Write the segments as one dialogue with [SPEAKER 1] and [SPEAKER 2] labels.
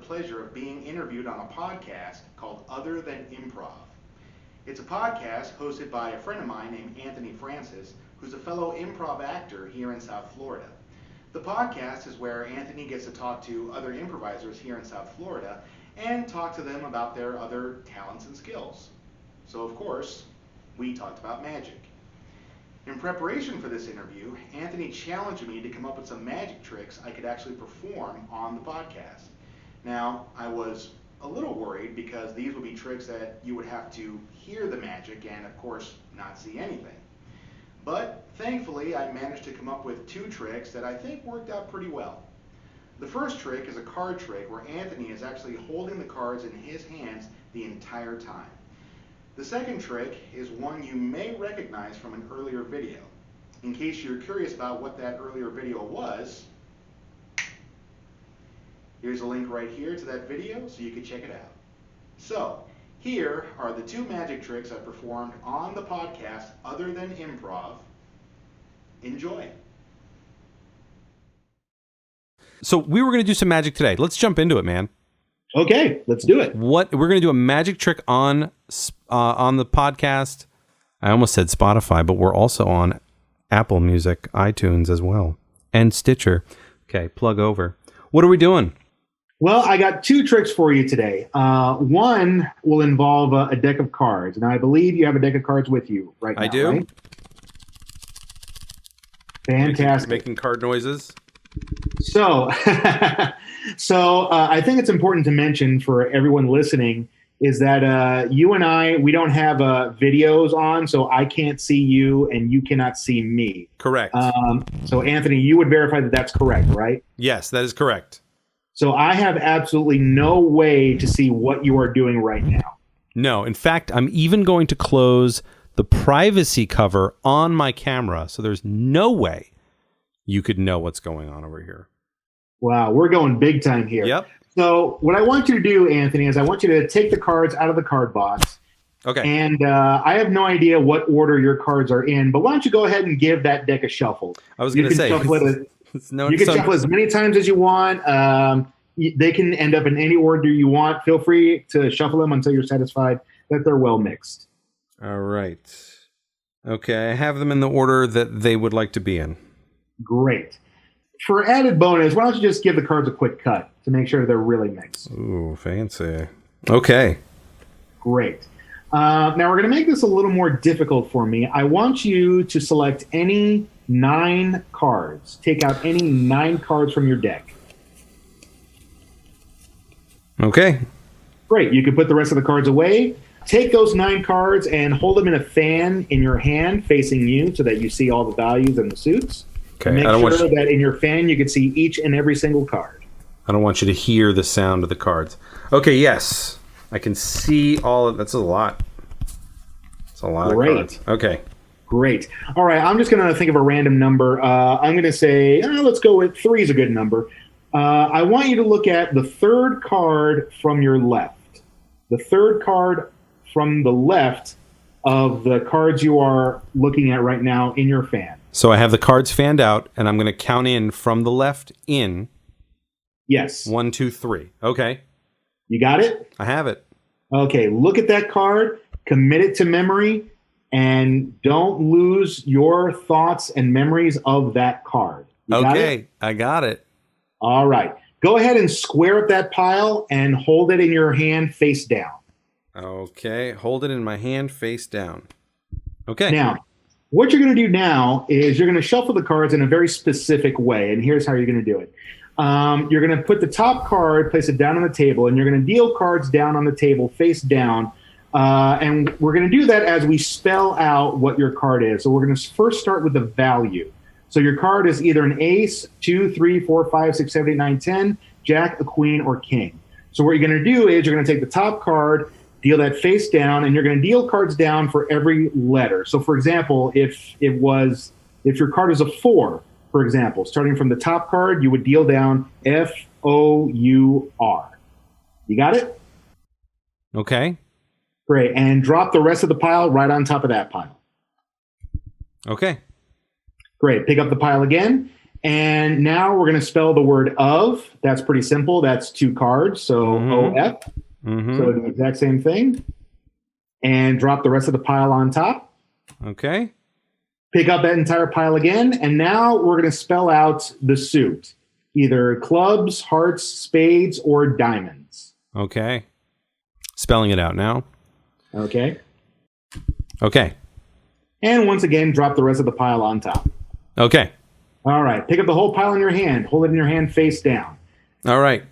[SPEAKER 1] pleasure of being interviewed on a podcast called Other Than Improv. It's a podcast hosted by a friend of mine named Anthony Francis, who's a fellow improv actor here in South Florida. The podcast is where Anthony gets to talk to other improvisers here in South Florida and talk to them about their other talents and skills. So, of course, we talked about magic. In preparation for this interview, Anthony challenged me to come up with some magic tricks I could actually perform on the podcast. Now, I was a little worried because these would be tricks that you would have to hear the magic and, of course, not see anything. But thankfully, I managed to come up with two tricks that I think worked out pretty well. The first trick is a card trick where Anthony is actually holding the cards in his hands the entire time. The second trick is one you may recognize from an earlier video. In case you're curious about what that earlier video was, here's a link right here to that video so you can check it out. So, here are the two magic tricks I performed on the podcast Other Than Improv. Enjoy.
[SPEAKER 2] So we were going to do some magic today. Let's jump into it, man.
[SPEAKER 3] Okay, let's do it.
[SPEAKER 2] We're going to do a magic trick on the podcast. I almost said Spotify, but we're also on Apple Music, iTunes as well, and Stitcher. Okay, plug over. What are we doing?
[SPEAKER 3] Well, I got two tricks for you today. One will involve a deck of cards, and I believe you have a deck of cards with you right now.
[SPEAKER 2] I do.
[SPEAKER 3] Right? Fantastic.
[SPEAKER 2] Making card noises.
[SPEAKER 3] So, I think it's important to mention for everyone listening is that you and I, we don't have videos on, so I can't see you and you cannot see me.
[SPEAKER 2] Correct.
[SPEAKER 3] So, Anthony, you would verify that that's correct, right?
[SPEAKER 2] Yes, that is correct.
[SPEAKER 3] So I have absolutely no way to see what you are doing right now.
[SPEAKER 2] No, in fact, I'm even going to close the privacy cover on my camera, so there's no way you could know what's going on over here.
[SPEAKER 3] Wow, we're going big time here.
[SPEAKER 2] Yep.
[SPEAKER 3] So what I want you to do, Anthony, is I want you to take the cards out of the card box.
[SPEAKER 2] Okay.
[SPEAKER 3] And I have no idea what order your cards are in, but why don't you go ahead and give that deck a shuffle?
[SPEAKER 2] I was going to say,
[SPEAKER 3] you can shuffle as many times as you want. They can end up in any order you want. Feel free to shuffle them until you're satisfied that they're well mixed.
[SPEAKER 2] All right. Okay, I have them in the order that they would like to be in.
[SPEAKER 3] Great. For added bonus, why don't you just give the cards a quick cut to make sure they're really mixed?
[SPEAKER 2] Ooh, fancy. Okay.
[SPEAKER 3] Great. Now we're going to make this a little more difficult for me. I want you to select any 9 cards. Take out any 9 cards from your deck.
[SPEAKER 2] Okay.
[SPEAKER 3] Great. You can put the rest of the cards away. Take those 9 cards and hold them in a fan in your hand facing you so that you see all the values and the suits.
[SPEAKER 2] Okay.
[SPEAKER 3] Make sure that in your fan you can see each and every single card.
[SPEAKER 2] I don't want you to hear the sound of the cards. Okay, yes. I can see all of... That's a lot. It's a lot of cards. Okay.
[SPEAKER 3] Great. All right, I'm just going to think of a random number. I'm going to say, let's go with 3 is a good number. I want you to look at the third card from your left. The third card from the left of the cards you are looking at right now in your fan.
[SPEAKER 2] So I have the cards fanned out, and I'm going to count in from the left in.
[SPEAKER 3] Yes.
[SPEAKER 2] 1, 2, 3. Okay.
[SPEAKER 3] You got it?
[SPEAKER 2] I have it.
[SPEAKER 3] Okay, look at that card, commit it to memory, and don't lose your thoughts and memories of that card. You got it?
[SPEAKER 2] I got it.
[SPEAKER 3] All right. Go ahead and square up that pile and hold it in your hand face down.
[SPEAKER 2] Okay. Hold it in my hand face down. Okay.
[SPEAKER 3] Now, what you're going to do now is you're going to shuffle the cards in a very specific way, and here's how you're going to do it. You're going to put the top card, place it down on the table, and you're going to deal cards down on the table face down. And we're going to do that as we spell out what your card is. So we're going to first start with the value. So your card is either an ace, 2, 3, 4, 5, 6, 7, 8, 9, 10, jack, a queen, or king. So what you're going to do is you're going to take the top card, deal that face down, and you're going to deal cards down for every letter. So for example, if your card is a 4, for example, starting from the top card, you would deal down F-O-U-R. You got it?
[SPEAKER 2] Okay.
[SPEAKER 3] Great. And drop the rest of the pile right on top of that pile.
[SPEAKER 2] Okay.
[SPEAKER 3] Great. Pick up the pile again And now we're going to spell the word of. That's pretty simple. That's 2 cards. So O-F. So do the exact same thing. And drop the rest of the pile on top.
[SPEAKER 2] Okay.
[SPEAKER 3] Pick up that entire pile again. And now we're going to spell out the suit. Either clubs, hearts, spades, or diamonds.
[SPEAKER 2] Okay. Spelling it out now.
[SPEAKER 3] Okay.
[SPEAKER 2] Okay.
[SPEAKER 3] And once again, drop the rest of the pile on top.
[SPEAKER 2] Okay.
[SPEAKER 3] All right. Pick up the whole pile in your hand. Hold it in your hand face down.
[SPEAKER 2] All right.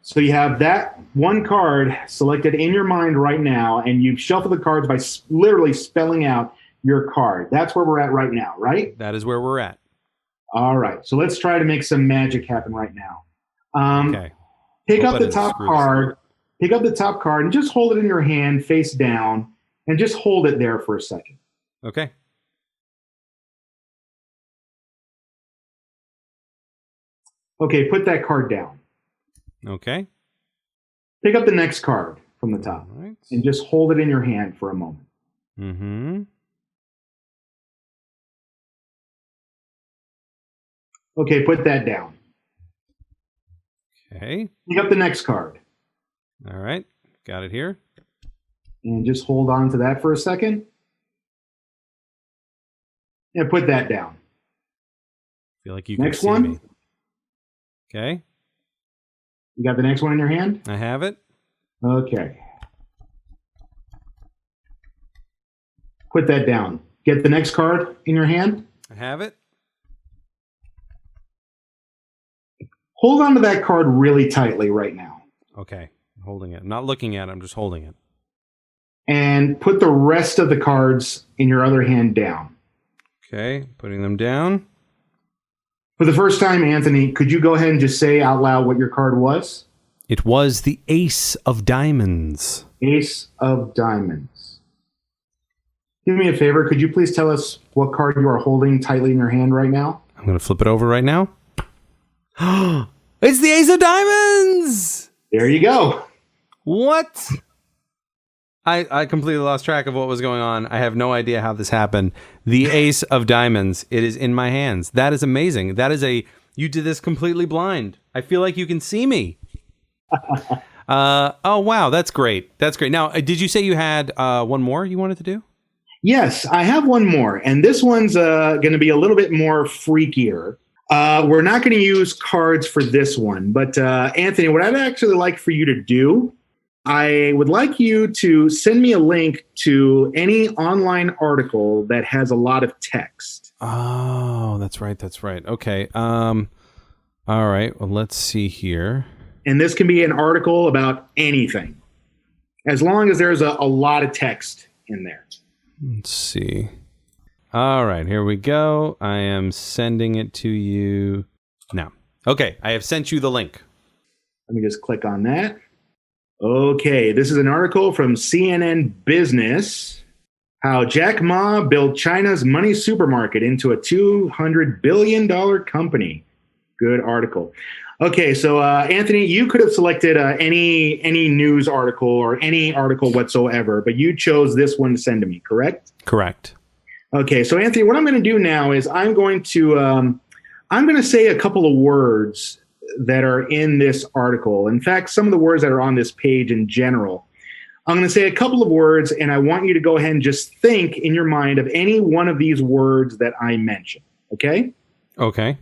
[SPEAKER 3] So you have that one card selected in your mind right now, and you've shuffled the cards by literally spelling out your card. That's where we're at right now, right?
[SPEAKER 2] That is where we're at.
[SPEAKER 3] All right. So let's try to make some magic happen right now.
[SPEAKER 2] Okay.
[SPEAKER 3] Pick up the top card. Pick up the top card and just hold it in your hand face down, and just hold it there for a second.
[SPEAKER 2] Okay.
[SPEAKER 3] Okay, put that card down.
[SPEAKER 2] Okay.
[SPEAKER 3] Pick up the next card from the top
[SPEAKER 2] right.
[SPEAKER 3] and just hold it in your hand for a moment.
[SPEAKER 2] Mm-hmm.
[SPEAKER 3] Okay, put that down.
[SPEAKER 2] Okay.
[SPEAKER 3] Pick up the next card.
[SPEAKER 2] All right. Got it here.
[SPEAKER 3] And just hold on to that for a second. And put that down.
[SPEAKER 2] Feel like you
[SPEAKER 3] next
[SPEAKER 2] can see
[SPEAKER 3] one.
[SPEAKER 2] me. Okay.
[SPEAKER 3] You got the next one in your hand?
[SPEAKER 2] I have it.
[SPEAKER 3] Okay. Put that down. Get the next card in your hand.
[SPEAKER 2] I have it.
[SPEAKER 3] Hold on to that card really tightly right now.
[SPEAKER 2] Okay. I'm holding it. I'm not looking at it. I'm just holding it.
[SPEAKER 3] And put the rest of the cards in your other hand down.
[SPEAKER 2] Okay. Putting them down.
[SPEAKER 3] For the first time, Anthony, could you go ahead and just say out loud what your card was?
[SPEAKER 2] It was the Ace of Diamonds.
[SPEAKER 3] Ace of Diamonds. Do me a favor. Could you please tell us what card you are holding tightly in your hand right now?
[SPEAKER 2] I'm going to flip it over right now. It's the Ace of Diamonds!
[SPEAKER 3] There you go.
[SPEAKER 2] What? I completely lost track of what was going on. I have no idea how this happened. The Ace of Diamonds. It is in my hands. That is amazing. You did this completely blind. I feel like you can see me. Oh, wow. That's great. That's great. Now, did you say you had one more you wanted to do?
[SPEAKER 3] Yes, I have one more. And this one's going to be a little bit more freakier. We're not going to use cards for this one. But Anthony, what I'd actually like for you to do, I would like you to send me a link to any online article that has a lot of text.
[SPEAKER 2] Oh, that's right. That's right. Okay. All right. Well, let's see here.
[SPEAKER 3] And this can be an article about anything, as long as there's a lot of text in there.
[SPEAKER 2] Let's see. All right. Here we go. I am sending it to you now. Okay. I have sent you the link.
[SPEAKER 3] Let me just click on that. Okay, this is an article from CNN Business. How Jack Ma built China's money supermarket into a $200 billion company. Good article. Okay, so Anthony, you could have selected any news article or any article whatsoever, but you chose this one to send to me, correct?
[SPEAKER 2] Correct.
[SPEAKER 3] Okay, so Anthony, what I'm going to do now is I'm going to say a couple of words that are in this article. In fact, some of the words that are on this page in general. I'm going to say a couple of words, and I want you to go ahead and just think in your mind of any one of these words that I mentioned. Okay?
[SPEAKER 2] Okay.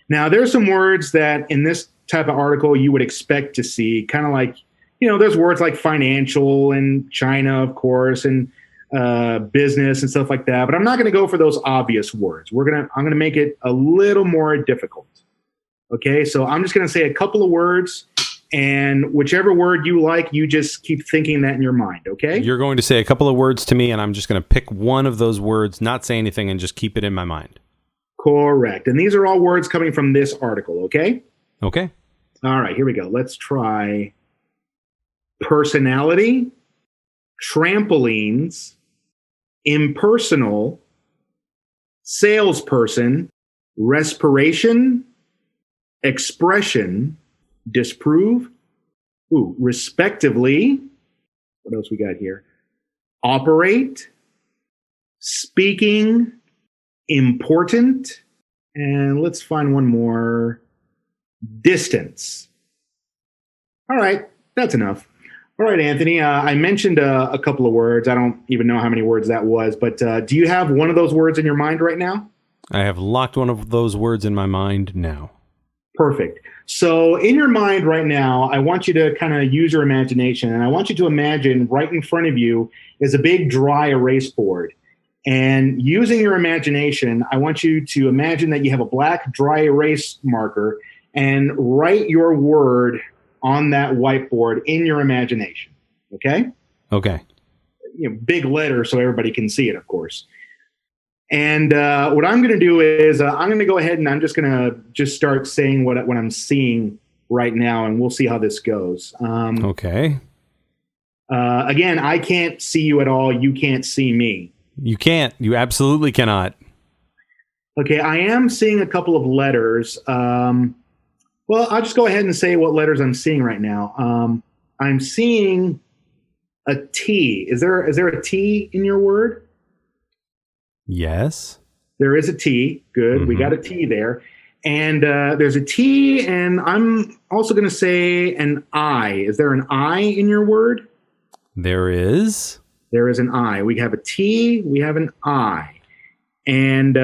[SPEAKER 3] Now, there's some words that in this type of article you would expect to see, kind of like, there's words like financial and China, of course, and business and stuff like that. But I'm not going to go for those obvious words. I'm going to make it a little more difficult. Okay, so I'm just going to say a couple of words, and whichever word you like, you just keep thinking that in your mind, okay?
[SPEAKER 2] You're going to say a couple of words to me, and I'm just going to pick one of those words, not say anything, and just keep it in my mind.
[SPEAKER 3] Correct. And these are all words coming from this article, okay?
[SPEAKER 2] Okay.
[SPEAKER 3] All right, here we go. Let's try personality, trampolines, impersonal, salesperson, respiration, expression, disprove, respectively. What else we got here? Operate, speaking, important, And let's find one more. Distance. All right, that's enough. All right, Anthony, I mentioned a couple of words. I don't even know how many words that was, but do you have one of those words in your mind right now?
[SPEAKER 2] I have locked one of those words in my mind now.
[SPEAKER 3] Perfect. So in your mind right now, I want you to kind of use your imagination, and I want you to imagine right in front of you is a big dry erase board. And using your imagination, I want you to imagine that you have a black dry erase marker and write your word on that whiteboard in your imagination. Okay?
[SPEAKER 2] Okay.
[SPEAKER 3] Big letter so everybody can see it, of course. And what I'm going to do is I'm going to go ahead and I'm just going to just start saying what I'm seeing right now, and we'll see how this goes.
[SPEAKER 2] Okay.
[SPEAKER 3] Again, I can't see you at all. You can't see me.
[SPEAKER 2] You can't. You absolutely cannot.
[SPEAKER 3] Okay, I am seeing a couple of letters. Well, I'll just go ahead and say what letters I'm seeing right now. I'm seeing a T. Is there a T in your word?
[SPEAKER 2] Yes.
[SPEAKER 3] There is a T. Good. Mm-hmm. We got a T there. And there's a T, and I'm also going to say an I. Is there an I in your word?
[SPEAKER 2] There is.
[SPEAKER 3] There is an I. We have a T. We have an I. And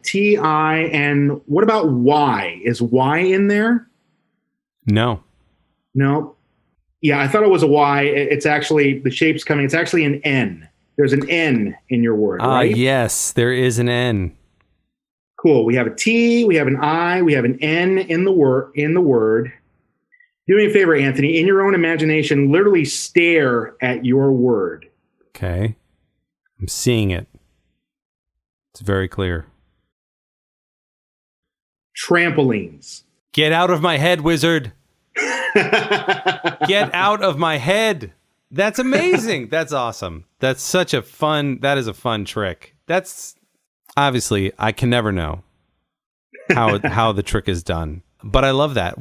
[SPEAKER 3] T-I. And what about Y? Is Y in there?
[SPEAKER 2] No.
[SPEAKER 3] No. Yeah, I thought it was a Y. It's actually, the shape's coming. It's actually an N. There's an N in your word, right?
[SPEAKER 2] Yes, there is an N.
[SPEAKER 3] Cool. We have a T, we have an I, we have an N in the word. Do me a favor, Anthony. In your own imagination, literally stare at your word.
[SPEAKER 2] Okay. I'm seeing it. It's very clear.
[SPEAKER 3] Trampolines.
[SPEAKER 2] Get out of my head, wizard. Get out of my head. That's amazing. That's awesome. That is a fun trick. That's obviously, I can never know how the trick is done, but I love that.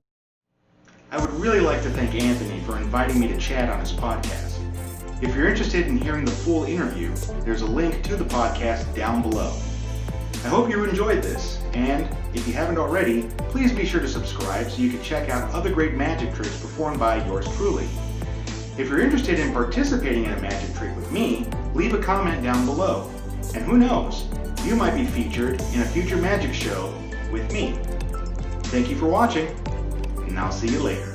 [SPEAKER 1] I would really like to thank Anthony for inviting me to chat on his podcast. If you're interested in hearing the full interview, there's a link to the podcast down below. I hope you enjoyed this, and if you haven't already, please be sure to subscribe so you can check out other great magic tricks performed by yours truly. If you're interested in participating in a magic trick with me, leave a comment down below. And who knows, you might be featured in a future magic show with me. Thank you for watching, and I'll see you later.